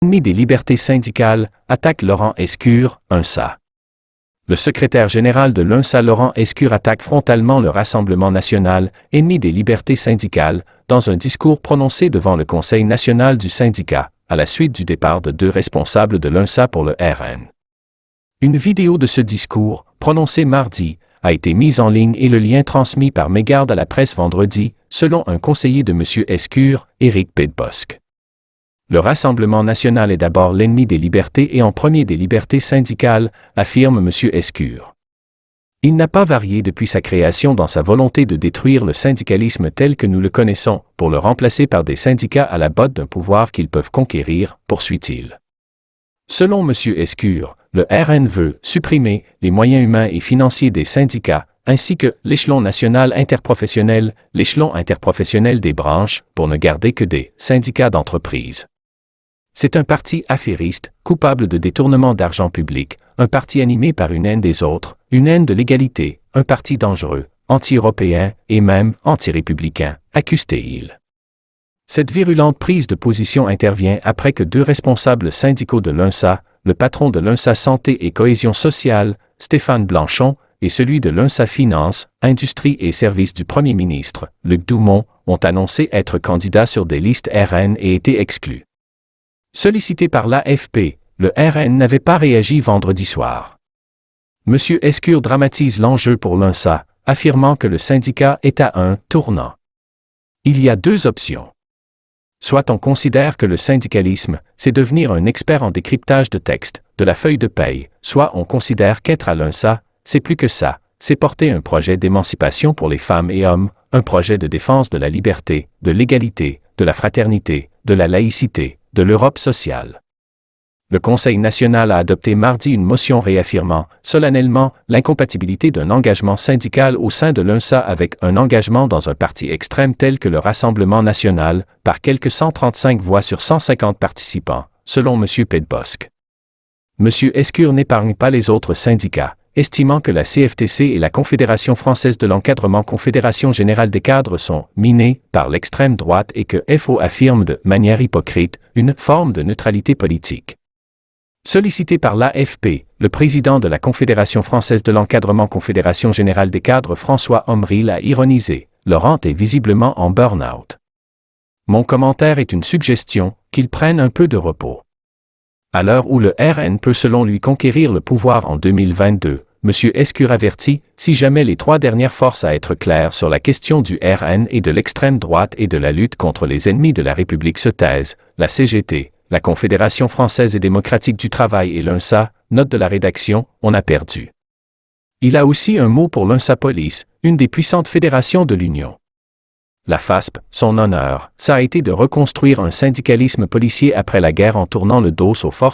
Ennemi des libertés syndicales, attaque Laurent Escure, UNSA. Le secrétaire général de l'UNSA Laurent Escure attaque frontalement le Rassemblement national, ennemi des libertés syndicales, dans un discours prononcé devant le Conseil national du syndicat, à la suite du départ de 2 responsables de l'UNSA pour le RN. Une vidéo de ce discours, prononcé mardi, a été mise en ligne et le lien transmis par mégarde à la presse vendredi, selon un conseiller de M. Escure, Éric Pedbosc. Le Rassemblement national est d'abord l'ennemi des libertés et en premier des libertés syndicales, affirme M. Escure. Il n'a pas varié depuis sa création dans sa volonté de détruire le syndicalisme tel que nous le connaissons, pour le remplacer par des syndicats à la botte d'un pouvoir qu'ils peuvent conquérir, poursuit-il. Selon M. Escure, le RN veut supprimer les moyens humains et financiers des syndicats, ainsi que l'échelon national interprofessionnel, l'échelon interprofessionnel des branches, pour ne garder que des syndicats d'entreprise. C'est un parti affairiste, coupable de détournement d'argent public, un parti animé par une haine des autres, une haine de l'égalité, un parti dangereux, anti-européen et même anti-républicain, accuse-t-il. Cette virulente prise de position intervient après que 2 responsables syndicaux de l'UNSA, le patron de l'UNSA Santé et Cohésion sociale, Stéphane Blanchon, et celui de l'UNSA Finance, Industrie et Services du Premier ministre, Luc Doumont, ont annoncé être candidats sur des listes RN et été exclus. Sollicité par l'AFP, le RN n'avait pas réagi vendredi soir. M. Escure dramatise l'enjeu pour l'UNSA, affirmant que le syndicat est à un tournant. Il y a 2 options. Soit on considère que le syndicalisme, c'est devenir un expert en décryptage de textes, de la feuille de paye, soit on considère qu'être à l'UNSA, c'est plus que ça, c'est porter un projet d'émancipation pour les femmes et hommes, un projet de défense de la liberté, de l'égalité, de la fraternité, de la laïcité, de l'Europe sociale. Le Conseil national a adopté mardi une motion réaffirmant, solennellement, l'incompatibilité d'un engagement syndical au sein de l'UNSA avec un engagement dans un parti extrême tel que le Rassemblement national, par quelques 135 voix sur 150 participants, selon M. Pedbosc. M. Escure n'épargne pas les autres syndicats, estimant que la CFTC et la Confédération française de l'encadrement Confédération générale des cadres sont minés par l'extrême droite et que FO affirme de manière hypocrite une forme de neutralité politique. Sollicité par l'AFP, le président de la Confédération française de l'encadrement Confédération générale des cadres François Omril a ironisé, Laurent est visiblement en burn-out. Mon commentaire est une suggestion, qu'il prenne un peu de repos. À l'heure où le RN peut selon lui conquérir le pouvoir en 2022, M. Escure avertit, si jamais les 3 dernières forces à être claires sur la question du RN et de l'extrême droite et de la lutte contre les ennemis de la République se taisent, la CGT, la Confédération française et démocratique du travail et l'UNSA, note de la rédaction, on a perdu. Il a aussi un mot pour l'UNSA Police, une des puissantes fédérations de l'Union. La FASP, son honneur, ça a été de reconstruire un syndicalisme policier après la guerre en tournant le dos aux forces